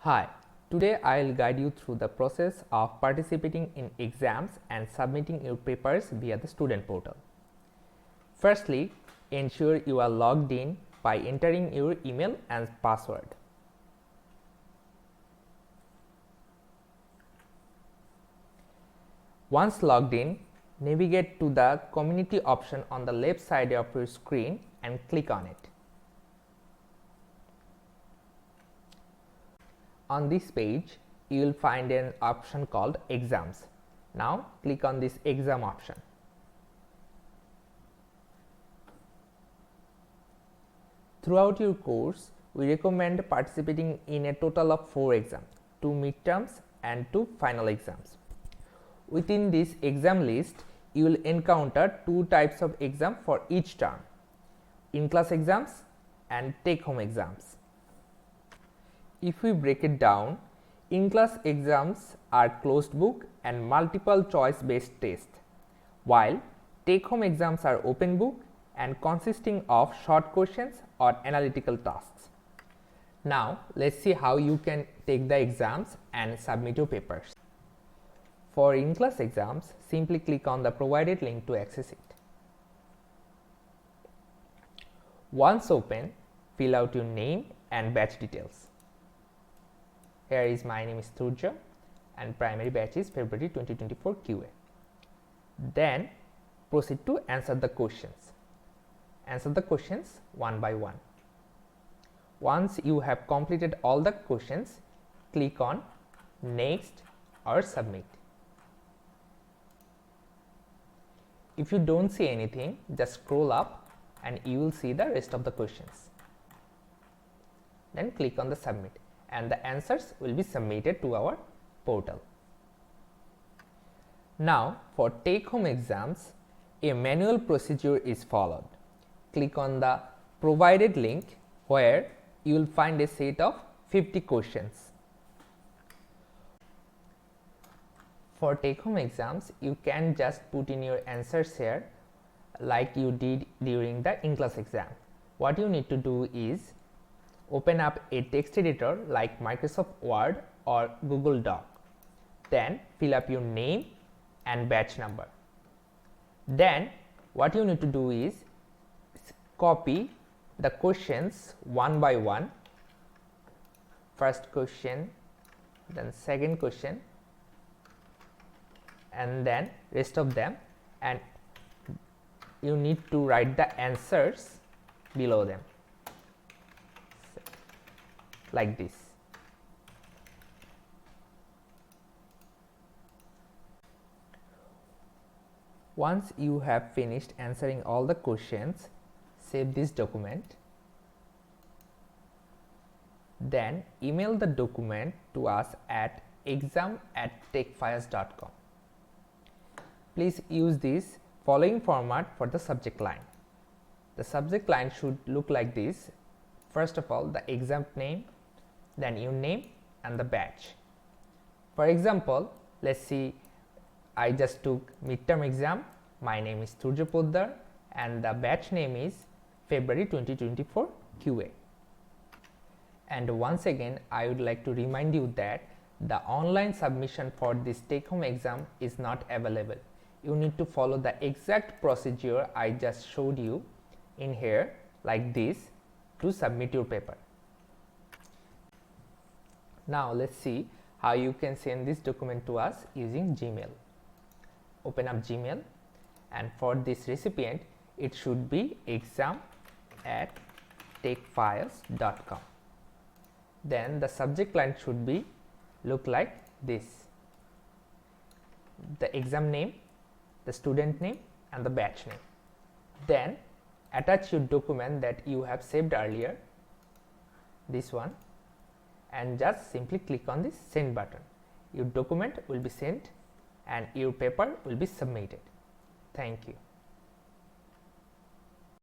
Hi, today I will guide you through the process of participating in exams and submitting your papers via the student portal. Firstly, ensure you are logged in by entering your email and password. Once logged in, navigate to the community option on the left side of your screen and click on it. On this page, you will find an option called exams. Now click on this exam option. Throughout your course, we recommend participating in a total of 4 exams, 2 midterms and 2 final exams. Within this exam list, you will encounter 2 types of exam for each term: in-class exams and take-home exams. If we break it down, in-class exams are closed book and multiple choice based tests, while take-home exams are open book and consisting of short questions or analytical tasks. Now let's see how you can take the exams and submit your papers. For in-class exams, simply click on the provided link to access it. Once open, fill out your name and batch details. Here is my name is Turja and primary batch is February 2024 QA. Then proceed to answer the questions. Answer the questions one by one. Once you have completed all the questions, click on next or submit. If you don't see anything, just scroll up and you will see the rest of the questions. Then click on the submit and the answers will be submitted to our portal. Now for take-home exams, a manual procedure is followed. Click on the provided link where you will find a set of 50 questions. For take-home exams, you can just put in your answers here like you did during the in-class exam. What you need to do is open up a text editor like Microsoft Word or Google Doc. Then fill up your name and batch number. Then what you need to do is copy the questions one by one. First question, then second question, and then rest of them, and you need to write the answers below them like this. Once you have finished answering all the questions, save this document. Then email the document to us at exam@techfiles.com. Please use this following format for the subject line. The subject line should look like this. First of all, the exam name, then your name and the batch. For example, let's see, I just took midterm exam. My name is Turja Poddar and the batch name is February 2024 QA. And once again, I would like to remind you that the online submission for this take-home exam is not available. You need to follow the exact procedure I just showed you in here like this to submit your paper. Now let's see how you can send this document to us using Gmail. Open up Gmail, and for this recipient it should be exam@techfiles.com. Then the subject line should be look like this: the exam name, the student name and the batch name. Then attach your document that you have saved earlier, this one, and just simply click on this send button. Your document will be sent and your paper will be submitted. Thank you.